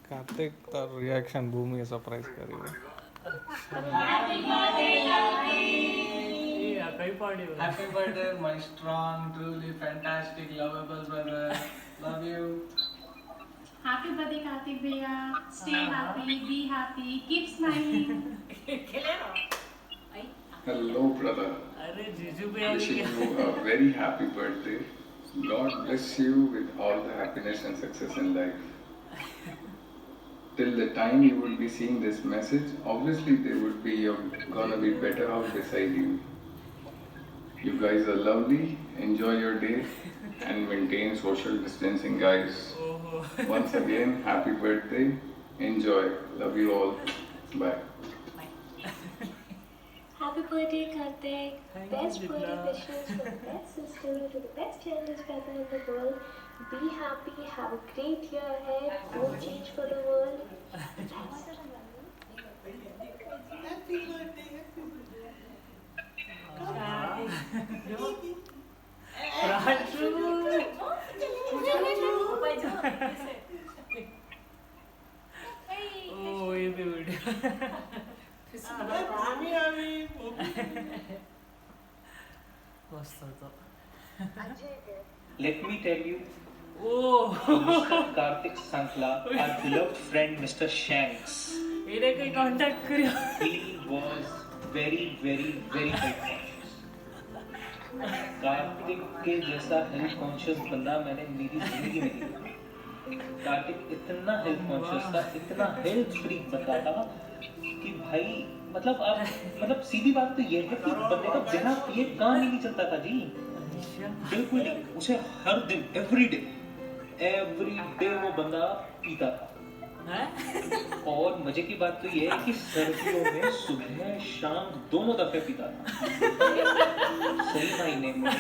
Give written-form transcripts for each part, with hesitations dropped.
कार्तिक तार रिएक्शन भूमि सरप्राइज करी है। Happy birthday, my strong, truly fantastic, lovable brother. Love you. Happy birthday, Karthik Bhaiya. Stay happy, be happy, keep smiling. Hello, brother. Wishing you a very happy birthday. God bless you with all the happiness and success in life. Till the time you will be seeing this message, obviously there would be gonna be better off beside you. You guys are lovely. Enjoy your day and maintain social distancing, guys. Once again, happy birthday. Enjoy. Love you all. Bye. Happy birthday, Karthik. Best birthday wishes for the best sister to the best youngest brother in the world. Be happy, have a great year ahead. Don't change for the world. Happy birthday. Let me tell you, Mr. Karthik Sankla, our beloved friend Mr. Shanks, he was very, very, very health conscious. Kartik के जैसा health conscious बंदा मैंने मेरी जिंदगी में नहीं देखा। कार्तिक इतना हेल्थ कॉन्शियस था, इतना हेल्थ फ्रीक बंदा था कि भाई मतलब सीधी बात तो ये है कि बंदे का बिना पिए काम ही नहीं चलता था जी। बिल्कुल नहीं, उसे हर दिन एवरी डे वो बंदा पीता था। और मजे की बात तो ये है कि सर्दियों में सुबह शाम दोनों दफे पीता था। सही मायने में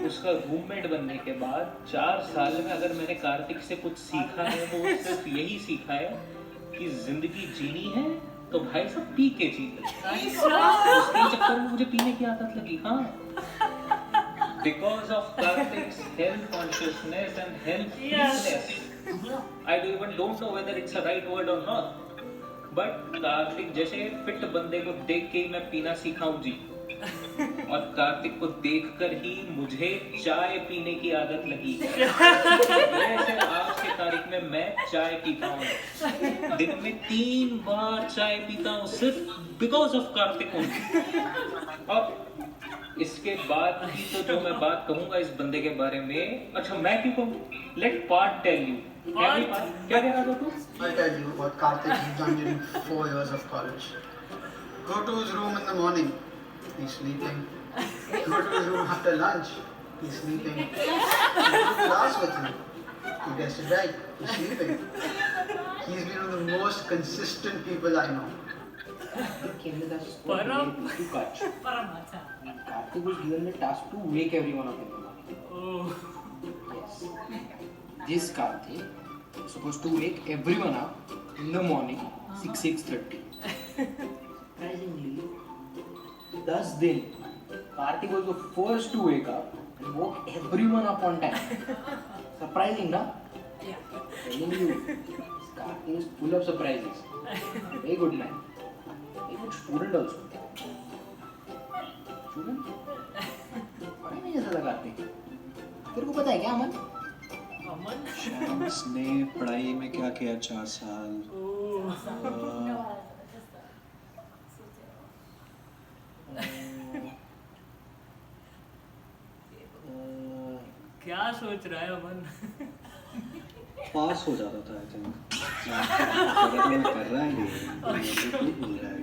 उसका रूममेट बनने के बाद 4 साल में अगर मैंने कार्तिक से कुछ सीखा है तो वो सिर्फ यही सीखा है कि जिंदगी जीनी है तो भाई सब पी के जी। उसके चक्कर में मुझे पीने की आदत लगी। हाँ, because of Karthik's health consciousness and health fitness. I don't know whether it's a right word or not. But Kartik जैसे फिट बंदे को देख के ही मैं पीना सीखा हूँ जी। और कार्तिक को देखकर ही मुझे चाय पीने की आदत लगी है। वैसे आज के तारीख में मैं चाय पीता हूँ, दिन में 3 बार चाय पीता हूँ सिर्फ बिकॉज ऑफ कार्तिक। और इसके बाद भी तो जो मैं बात कहूंगा इस बंदे के बारे में, अच्छा मैं क्यों कहूँ, लेट पार्ट टेल यू। क्या कह रहा था तू? I'll tell you what Karthik has done during 4 years of college. Go to his room in the morning, he's sleeping. Go to his room after lunch, he's sleeping. Go to class with him, you guessed it right, he's sleeping. He's been one of the most consistent people I know. Came with us to catch. Karthik was given the task to wake everyone up in the morning. Yes. This Karthik was supposed to wake everyone up in the morning 6:30. Surprisingly, thus then, Karthik was the first to wake up and woke everyone up on time. Surprising, na? Yeah. Telling you, Karthik is full of surprises. Very good man. Very good student also. Student? पढ़ाई में जैसा था कार्तिक। तेरे को पता है क्या अमन? शैम्स ने पढ़ाई में क्या किया 4 साल? क्या सोच रहा है अमन? पास हो जाता था आई थिंक। कर रहा है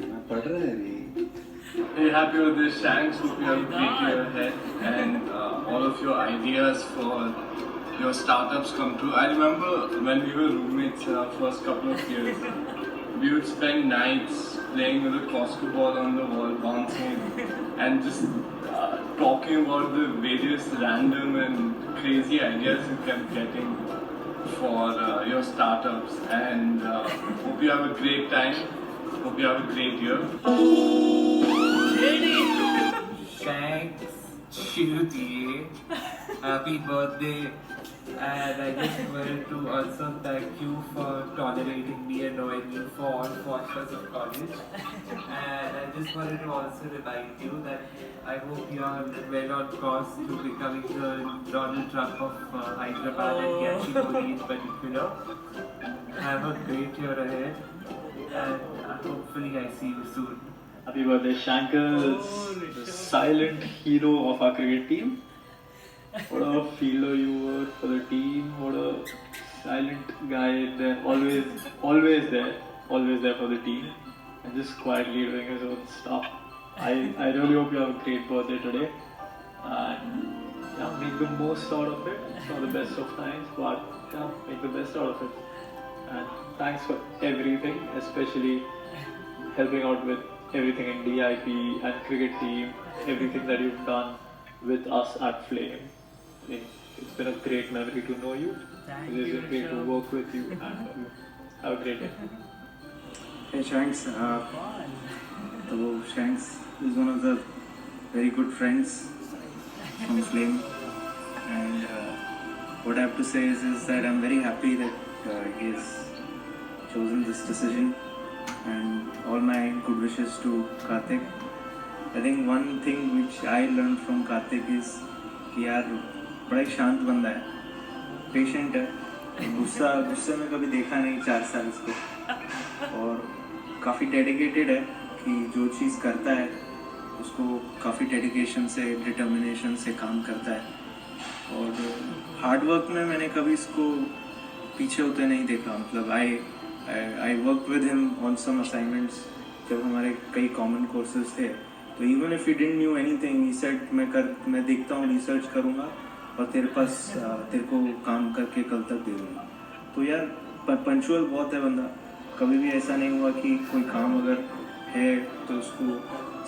मैं पढ़ रहा है नहीं। Very happy with this, Shanks. Hope you have a great year ahead and all of your ideas for your startups come true. I remember when we were roommates in our first couple of years, we would spend nights playing with a Costco ball on the wall, bouncing, and just talking about the various random and crazy ideas you kept getting for your startups. And hope you have a great time. Hope you have a great year. Thanks, Shruti. Happy birthday. And I just wanted to also thank you for tolerating me and knowing me for all 4 years of college. And I just wanted to also remind you that I hope you are well on course to becoming the Donald Trump of Hyderabad and Gachibowli in particular. Have a great year ahead, and hopefully I see you soon. Happy birthday, Shankar, the silent hero of our cricket team. What a fielder you were for the team. What a silent guy there, always there for the team, and just quietly doing his own stuff. I really hope you have a great birthday today, and yeah, make the most out of it. It's not the best of times, but yeah, make the best out of it. And thanks for everything, especially helping out with everything in DIP and cricket team, everything that you've done with us at Flame. I think it's been a great memory to know you. It's been great to work with you and know you. Have a great day. Hey Shanks, so Shanks is one of the very good friends from Flame, and what I have to say is that I'm very happy that he has chosen this decision, and all my good wishes to Karthik. I think one thing which I learned from Karthik is कि यार बड़ा ही शांत बंदा है, patient है, गुस्से में कभी देखा नहीं 4 साल इसको, और काफ़ी डेडिकेटेड है कि जो चीज़ करता है उसको काफ़ी डेडिकेशन से, डिटर्मिनेशन से काम करता है, और हार्डवर्क में मैंने कभी इसको पीछे होते नहीं देखा. मतलब I work with him on some assignments जब हमारे कई कॉमन कोर्सेज थे, तो even if he didn't knew anything he said मैं देखता हूँ, रिसर्च करूँगा और तेरे को काम करके कल तक दे दूँगा. तो यार पंचुअल बहुत है बंदा, कभी भी ऐसा नहीं हुआ कि कोई काम अगर है तो उसको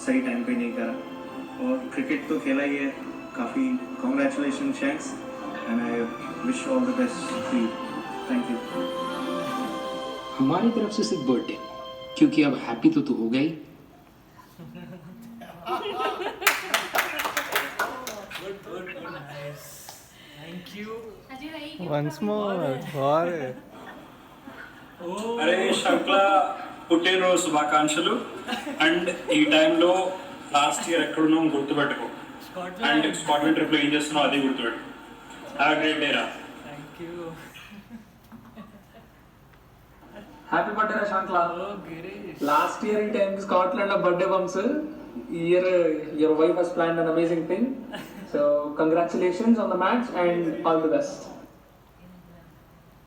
सही टाइम पे नहीं करा, और क्रिकेट तो खेला ही है काफ़ी. Congratulation thanks, and I wish all the best to you. Thank you. हमारी तरफ से सिर्फ बर्थडे, क्योंकि अब हैप्पी तो तू हो गई. Thank you. Once more. और అరే శంకల పుట్టినరోజు శుభాకాంక్షలు. అండ్ ఈ టైంలో లాస్ట్ ఇయర్ ఎక్కడున్నాం గుర్తుపెట్టుకో, అండ్ స్కాట్లాండ్ ట్రిప్ లో ఏం చేస్తున్నావు అది గుర్తుపెట్టు. హ్యావ్ ఎ గ్రేట్ డే రా. Thank you. Happy birthday Shankla. Last year ఈ టైం స్కాట్లాండ్ లో బర్త్డే బంప్స్. ఈ year your wife has planned an amazing thing. So congratulations on the match and all the best.